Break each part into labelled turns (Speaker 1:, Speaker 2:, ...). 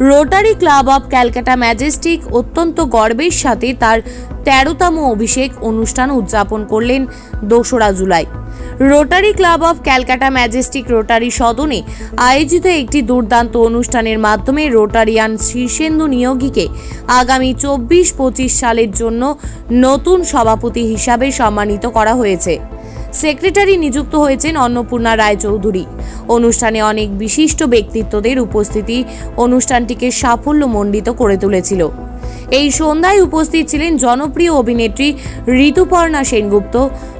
Speaker 1: Rotary club of Calcutta Majestic অত্যন্ত গর্বের সাথে তার ১৩তম অভিষেক অনুষ্ঠান উদযাপন করলেন ২রা জুলাই। Rotary club of Calcutta majestic Rotary সদনে আয়োজিত একটি দুর্দান্ত অনুষ্ঠানের মাধ্যমে রোটারিয়ান শীর্ষেন্দু নিয়োগীকে আগামী ২৪-২৫ সালের জন্য নতুন সভাপতি হিসাবে সম্মানিত করা হয়েছে। সেক্রেটারি নিযুক্ত হয়েছেন অন্নপূর্ণা রায়চৌধুরী। অনুষ্ঠানে অনেক বিশিষ্ট ব্যক্তিত্বদের উপস্থিতি অনুষ্ঠানটিকে সাফল্যমণ্ডিত করে তুলেছিল। এই সন্ধ্যায় উপস্থিত ছিলেন জনপ্রিয় অভিনেত্রী ঋতুপর্ণা সেনগুপ্ত,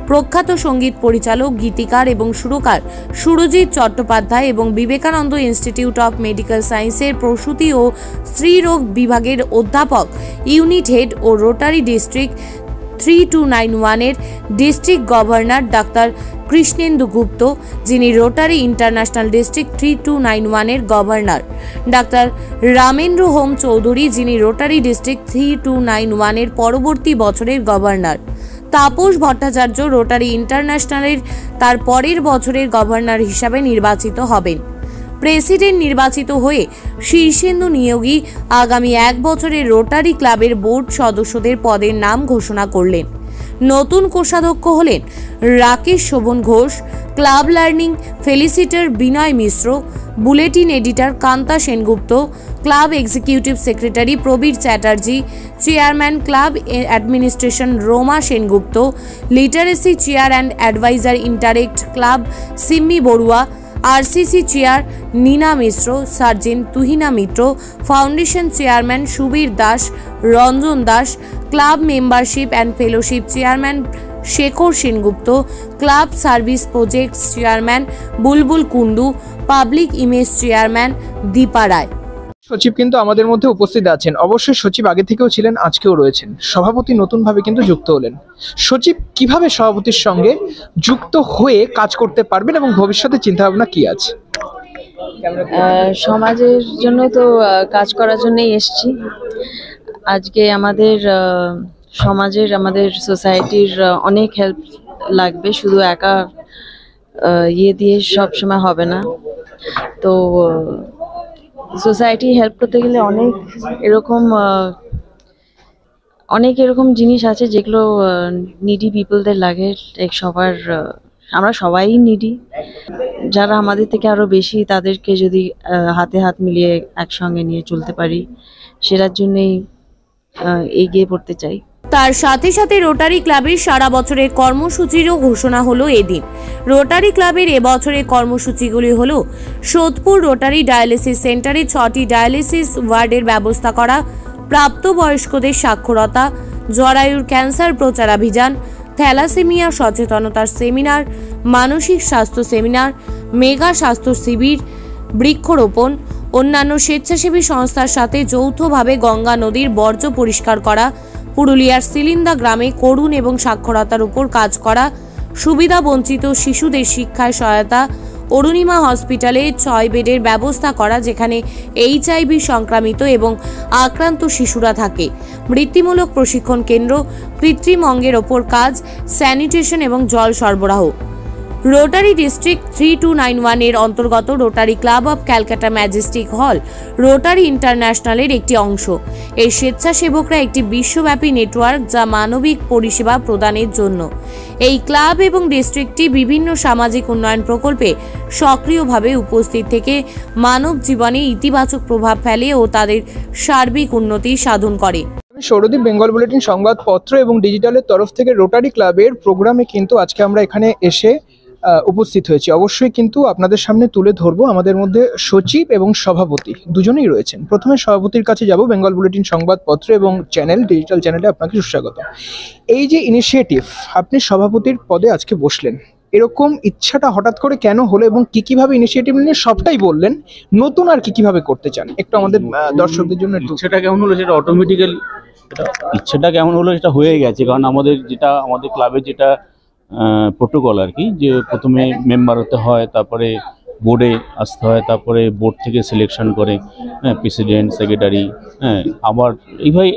Speaker 1: প্রখ্যাত সঙ্গীত পরিচালক, গীতিকার এবং সুরকার সুরজিৎ চট্টোপাধ্যায় এবং বিবেকানন্দ ইনস্টিটিউট অফ মেডিকেল সায়েন্সের প্রসূতি ও স্ত্রীরোগ বিভাগের অধ্যাপক, ইউনিট হেড ও রোটারি ডিস্ট্রিক্ট 3291 এর ডিস্ট্রিক্ট গভর্নর ডাক্তার কৃষ্ণেন্দু গুপ্ত, যিনি রোটারি ইন্টারন্যাশনাল ডিস্ট্রিক্ট 3291 এর governor, doctor Ramendra home Chowdhury, যিনি রোটারি ডিস্ট্রিক্ট 3291 এর পরবর্তী বছরের গভর্নর, তাপস ভট্টাচার্য রোটারি ইন্টারন্যাশনালের তার পরের বছরের গভর্নর হিসাবে নির্বাচিত হবেন। প্রেসিডেন্ট নির্বাচিত হয়ে শীর্ষেন্দু নিয়োগী আগামী ১ বছরের রোটারি ক্লাবের বোর্ড সদস্যদের পদের নাম ঘোষণা করলেন। নতুন কোষাধ্যক্ষ হলেন Rakesh Shovan Ghosh, club learning facilitator Binoy Mishra, bulletin editor Kanta Sengupta, club executive secretary Prabir Chatterjee, chairman club administration Roma Sengupta, literacy chair and adviser interact club Simmi Barua, RCC chair Nina Mishra, sergeant Tuhina Mitra, foundation chairman Subir Das, Ranjan Das, club membership and fellowship chairman Shekhar Sengupta, club service projects chairman Bulbul Kundu, public image chairman Dipa Roy.
Speaker 2: সচিব কিন্তু আমাদের মধ্যে উপস্থিত আছেন। অবশ্যই সচিব আগে থেকেও ছিলেন, আজকেও রয়েছেন। সভাপতি নতুনভাবে কিন্তু যুক্ত হলেন। সচিব কিভাবে সভাপতির সঙ্গে যুক্ত হয়ে কাজ করতে পারবেন এবং ভবিষ্যতে চিন্তাভাবনা কি আছে?
Speaker 3: সমাজের জন্য তো কাজ করার জন্যই এসেছি। আজকে আমাদের সমাজের, আমাদের সোসাইটির অনেক হেল্প লাগবে, শুধু একা ইয়ে দিয়ে সব সময় হবে না। তো সোসাইটি হেল্প করতে গেলে অনেক এরকম জিনিস আছে যেগুলো নিডি পিপলদের লাগে। সবার, আমরা সবাই নিডি, যারা আমাদের থেকে আরো বেশি, তাদেরকে যদি হাতে হাত মিলিয়ে একসঙ্গে নিয়ে চলতে পারি, সেটার জন্যই এগিয়ে পড়তে চাই।
Speaker 1: তার সাথে সাথে রোটারি ক্লাবের সারা বছরের কর্মসূচিরও ঘোষণা হলো এদিন। রোটারি ক্লাবের এবছরের কর্মসূচিগুলি হলো সোদপুর রোটারি ডায়ালিসিস সেন্টারে 6টি ডায়ালিসিস ওয়ার্ডের ব্যবস্থা করা, প্রাপ্তবয়স্কদের সাক্ষরতা, জরায়ুর ক্যান্সার প্রচারাভিযান, থ্যালাসেমিয়া সচেতনতার সেমিনার, মানসিক স্বাস্থ্য সেমিনার, মেগা স্বাস্থ্য শিবির, বৃক্ষরোপণ, অন্যান্য স্বেচ্ছাসেবী সংস্থার সাথে যৌথভাবে গঙ্গা নদীর বর্জ্য পরিষ্কার করা, পুরুলিয়ার সিলিন্দা গ্রামে করুণ এবং সাক্ষরতার উপর কাজ করা, সুবিধা বঞ্চিত শিশুদের শিক্ষায় সহায়তা, অরুণিমা হসপিটালে 6 বেডের ব্যবস্থা করা যেখানে HIV সংক্রামিত এবং আক্রান্ত শিশুরা থাকে, বৃত্তিমূলক প্রশিক্ষণ কেন্দ্র, কৃত্রিম অঙ্গের ওপর কাজ, স্যানিটেশন এবং জল সরবরাহ। রোটারি ডিস্ট্রিক্ট 3291 এর অন্তর্গত rotary club of Calcutta Majestic হল রোটারি ইন্টারন্যাশনালের একটি অংশ। এই স্বেচ্ছাসেবকরা একটি বিশ্বব্যাপী নেটওয়ার্ক যা মানবিক পরিষেবা প্রদানের জন্য। এই ক্লাব এবং ডিস্ট্রিক্টটি বিভিন্ন সামাজিক উন্নয়ন প্রকল্পে সক্রিয়ভাবে উপস্থিত থেকে মানব জীবনে ইতিবাচক প্রভাব ফেলে ও তাদের সার্বিক উন্নতি সাধন করে।
Speaker 2: সৌরদীপ বেঙ্গল বুলেটিন সংবাদপত্র এবং ডিজিটালের তরফ থেকে রোটারি ক্লাবের প্রোগ্রামে কিন্তু আজকে আমরা এখানে এসে উপস্থিত হয়েছি। অবশ্যই কিন্তু আপনাদের সামনে তুলে ধরবো। আমাদের মধ্যে সচিব এবং সভাপতি দুজনেই রয়েছেন। প্রথমে সভাপতির কাছে যাব। বেঙ্গল বুলেটিন সংবাদপত্র এবং চ্যানেল, ডিজিটাল চ্যানেলে আপনাকে সুস্বাগত। এই যে ইনিশিয়েটিভ, আপনি সভাপতির পদে আজকে বসলেন, এরকম ইচ্ছাটা হঠাৎ করে কেন হলো এবং কিভাবে ইনিশিয়েটিভ নিয়ে সবটাই বললেন, নতুন আর কিভাবে করতে চান একটু আমাদের দর্শকদের জন্য।
Speaker 4: ইচ্ছাটা কেমন হলো সেটা অটোমেটিক্যালি, ইচ্ছাটা কেমন হলো সেটা হয়ে গেছে। কারণ আমাদের ক্লাবের যেটা প্রোটোকল আর কি, যে প্রথমে মেম্বার হতে হয়, তারপরে বোর্ডে আসতে হয়, তারপরে বোর্ড থেকে সিলেকশন করে প্রেসিডেন্ট, সেক্রেটারি, আবার এইভাবে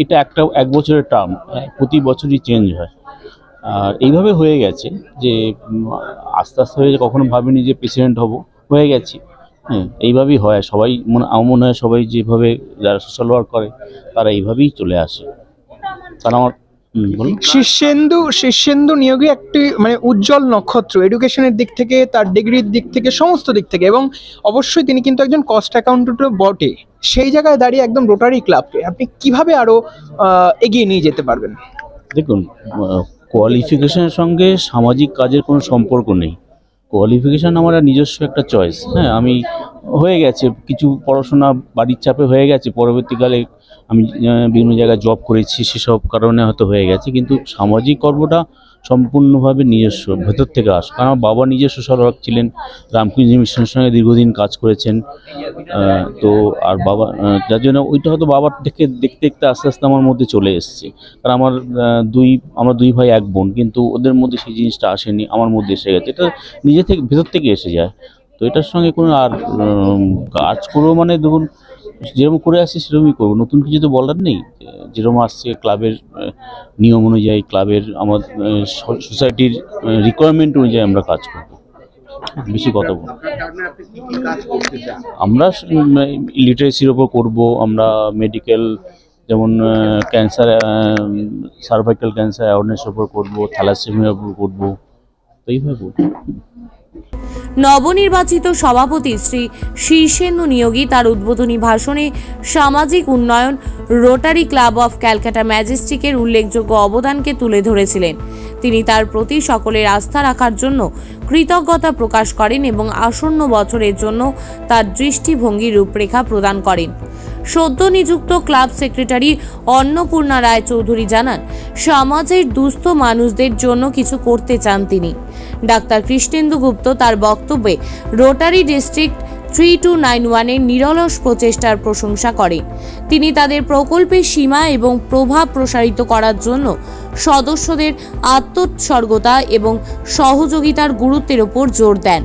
Speaker 4: এটা এক বছরের টার্ম, প্রতি বছরই চেঞ্জ হয়। আর এইভাবে হয়ে গেছে যে আস্তে আস্তে হয়ে কখনো ভাবিনি যে প্রেসিডেন্ট হয়ে গেছি। হ্যাঁ, এইভাবেই হয় সবাই, আমার মনে হয় সবাই যেভাবে যারা সোশ্যাল ওয়ার্ক করে তারা এইভাবেই চলে আসে। কারণ আমার বলুন।
Speaker 2: শীর্ষেন্দু নিয়োগী একটি মানে উজ্জ্বল নক্ষত্র, এডুকেশনের দিক থেকে, তার ডিগ্রির দিক থেকে, সমস্ত দিক থেকে, এবং অবশ্যই তিনি কিন্তু একজন কস্ট অ্যাকাউন্টেন্টও বটে। সেই জায়গায় দাঁড়িয়ে একদম রোটারি ক্লাবকে আপনি কিভাবে আরো এগিয়ে নিয়ে যেতে পারবেন?
Speaker 4: দেখুন, কোয়ালিফিকেশনের সঙ্গে সামাজিক কাজের কোনো সম্পর্ক নেই। কোয়ালিফিকেশান আমার নিজস্ব একটা চয়েস। হ্যাঁ, আমি হয়ে গেছে কিছু পড়াশোনা বাড়ির চাপে হয়ে গেছে, পরবর্তীকালে আমি বিভিন্ন জায়গায় জব করেছি, সেসব কারণে হয়তো হয়ে গেছে, কিন্তু সামাজিক কর্মটা সম্পূর্ণভাবে নিজস্ব ভেতর থেকে আসে। কারণ আমার বাবা নিজে সোশ্যাল ওয়ার্ক ছিলেন, রামকৃষ্ণ মিশনের সঙ্গে দীর্ঘদিন কাজ করেছেন। তো আর বাবা, যার জন্য ওইটা হয়তো বাবার থেকে দেখতে দেখতে আস্তে আস্তে আমার মধ্যে চলে এসেছে। কারণ আমরা দুই ভাই এক বোন, কিন্তু ওদের মধ্যে সেই জিনিসটা আসেনি, আমার মধ্যে এসে গেছে। এটা নিজে থেকে ভেতর থেকে এসে যায়। তো এটার সঙ্গে কোনো আর কাজ করবো মানে দেখুন, যেরকম করে আসছি সেরকমই করবো, নতুন কিছু তো বলার নেই। যেরকম আসছে ক্লাবের নিয়ম অনুযায়ী, ক্লাবের আমার সোসাইটির রিকোয়ারমেন্ট অনুযায়ী আমরা কাজ করবো, বেশি কথা বলবো। আমরা লিটারেসির ওপর করবো, আমরা মেডিকেল, যেমন ক্যান্সার, সার্ভাইকাল ক্যান্সার অ্যাওয়ারনেসের ওপর করবো, থ্যালাসেমিয়ার ওপর করবো, তো এইভাবে করবো।
Speaker 1: নবনির্বাচিত সভাপতি শ্রী শীর্ষেন্দু নিয়োগী তার উদ্বোধনী ভাষণে সামাজিক উন্নয়ন, রোটারি ক্লাব অফ ক্যালকাটা ম্যাজেস্টিকের উল্লেখযোগ্য অবদানকে তুলে ধরেছিলেন। তিনি তার প্রতি সকলের আস্থা রাখার জন্য কৃতজ্ঞতা প্রকাশ করেন এবং আসন্ন বছরের জন্য তার দৃষ্টিভঙ্গি রূপরেখা প্রদান করেন। সদ্য নিযুক্ত ক্লাব সেক্রেটারি অন্নপূর্ণা রায় চৌধুরী জানান, সমাজের দুস্থ মানুষদের জন্য কিছু করতে চান তিনি। ডাক্তার কৃষ্ণেন্দু গুপ্ত তার বক্তব্যে রোটারি ডিস্ট্রিক্ট 3291-এর নিরলস প্রচেষ্টার প্রশংসা করেন। তিনি তাদের প্রকল্পের সীমা এবং প্রভাব প্রসারিত করার জন্য সদস্যদের আত্মোৎসর্গতা এবং সহযোগিতার গুরুত্বের উপর জোর দেন।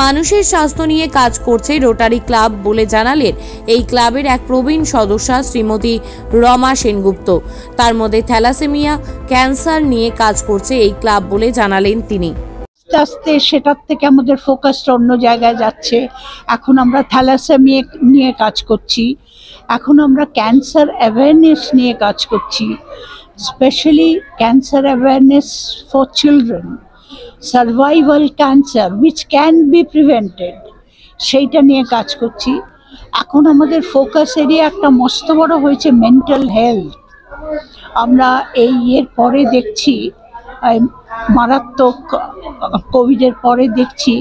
Speaker 1: মানুষের স্বাস্থ্য নিয়ে কাজ করছে রোটারি ক্লাব বলে জানালেন এই ক্লাবের এক প্রবীণ সদস্যা শ্রীমতী রমা সেনগুপ্ত। তার মধ্যে থ্যালাসেমিয়া, ক্যান্সার নিয়ে কাজ করছে এই ক্লাব বলে জানালেন তিনি।
Speaker 5: আস্তে আস্তে সেটার থেকে আমাদের ফোকাসটা অন্য জায়গায় যাচ্ছে। এখন আমরা থ্যালাসেমিয়া নিয়ে কাজ করছি, এখন আমরা ক্যান্সার অ্যাওয়ারনেস নিয়ে কাজ করছি, specially cancer awareness for children, survival cancer which can be prevented, সেইটা নিয়ে কাজ করছি। এখন আমাদের ফোকাস এরিয়া একটা মস্ত বড় হয়েছে মেন্টাল হেলথ। আমরা এর পরে দেখছি, মারাত্মক কোভিডের পরে দেখছি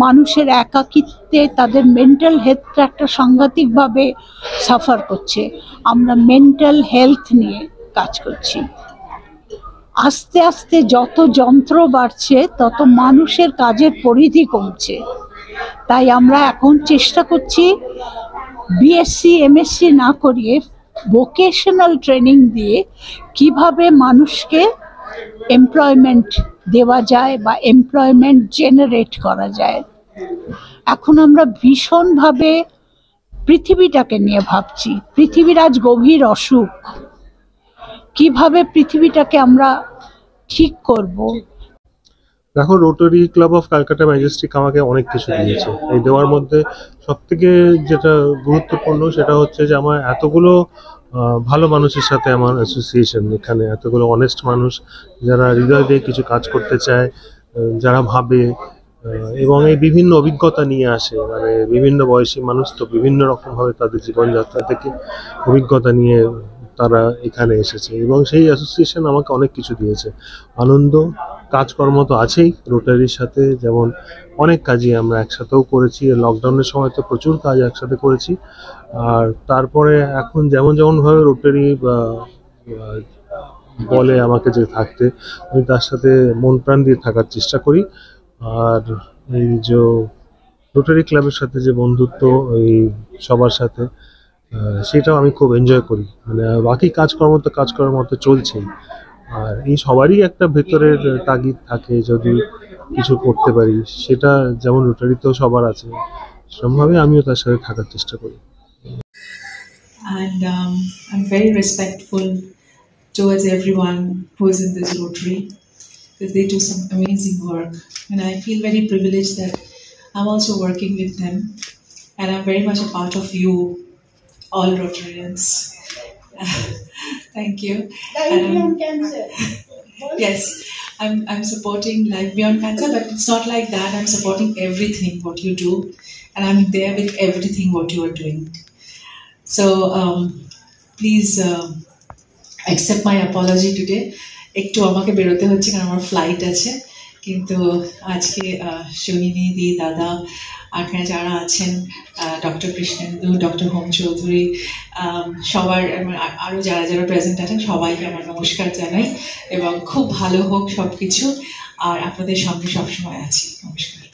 Speaker 5: মানুষের একাকিত্বে তাদের মেন্টাল হেলথটা একটা সাংঘাতিকভাবে সাফার করছে। আমরা মেন্টাল হেলথ নিয়ে কাজ করছি। আস্তে আস্তে যত যন্ত্র বাড়ছে তত মানুষের কাজের পরিধি কমছে, তাই আমরা এখন চেষ্টা করছি বিএসসি এমএসসি না করিয়ে ভোকেশনাল ট্রেনিং দিয়ে কিভাবে মানুষকে এমপ্লয়মেন্ট দেওয়া যায় বা এমপ্লয়মেন্ট জেনারেট করা যায়। এখন আমরা ভীষণভাবে পৃথিবীটাকে নিয়ে ভাবছি। পৃথিবীর আজ গভীর অসুখ, কিভাবে পৃথিবীটাকে আমরা ঠিক করব।
Speaker 6: দেখো, rotary club of Calcutta Majestic আমাকে অনেক কিছু দিয়েছে। এই দেওয়ার মধ্যে সবথেকে যেটা গুরুত্বপূর্ণ সেটা হচ্ছে যে আমার এতগুলো ভালো মানুষের সাথে আমার অ্যাসোসিয়েশন, এখানে এতগুলো অনেস্ট মানুষ যারা হৃদয় দিয়ে কিছু কাজ করতে চায়, যারা ভাবে এবং এই বিভিন্ন অভিজ্ঞতা নিয়ে আসে। মানে বিভিন্ন বয়সী মানুষ তো বিভিন্ন রকমভাবে তাদের জীবনযাত্রা থেকে অভিজ্ঞতা নিয়ে তারা এখানে এসেছে এবং সেই অ্যাসোসিয়েশন আমাকে অনেক কিছু দিয়েছে। আনন্দ, কাজকর্ম তো আছেই রোটারির সাথে, যেমন অনেক কাজই আমরা একসাথেও করেছি। লকডাউনের সময় তো প্রচুর কাজ একসাথে করেছি। আর তারপরে এখন যেমনভাবে রোটারি বলে আমাকে যে থাকতে, আমি তার সাথে মন প্রাণ দিয়ে থাকার চেষ্টা করি। আর এই যে রোটারি ক্লাবের সাথে যে বন্ধুত্ব এই সবার সাথে, সেটাও আমি খুব এনজয় করি। মানে বাকি কাজকর্ম তো কাজ করার মতো চলছেই, আর এই সবারই একটা ভেতরের তাগিদ থাকে যদি কিছু করতে পারি, সেটা যেমন রোটারিতেও সবার আছে, সেরকমভাবে আমিও তার সাথে থাকার চেষ্টা করি।
Speaker 7: And I'm very respectful towards everyone who is in this Rotary because they do some amazing work, and I feel very privileged that I'm also working with them. and I'm very much a part of you, all Rotarians. Thank you.
Speaker 5: Life Beyond Cancer.
Speaker 7: Yes, I'm supporting Life Beyond Cancer, but it's not like that. I'm supporting everything what you do, and I'm there with everything what you are doing. So please accept my apology today. একটু আমাকে বেরোতে হচ্ছে কারণ আমার flight আছে, কিন্তু আজকে সোহিনী দি, দাদা, আর এখানে যারা আছেন doctor Krishnendu, doctor home Chowdhury, সবার আরও যারা যারা প্রেজেন্ট আছেন সবাইকে আমার নমস্কার জানাই, এবং খুব ভালো হোক সব কিছু, আর আপনাদের সঙ্গে সবসময় আছি। নমস্কার।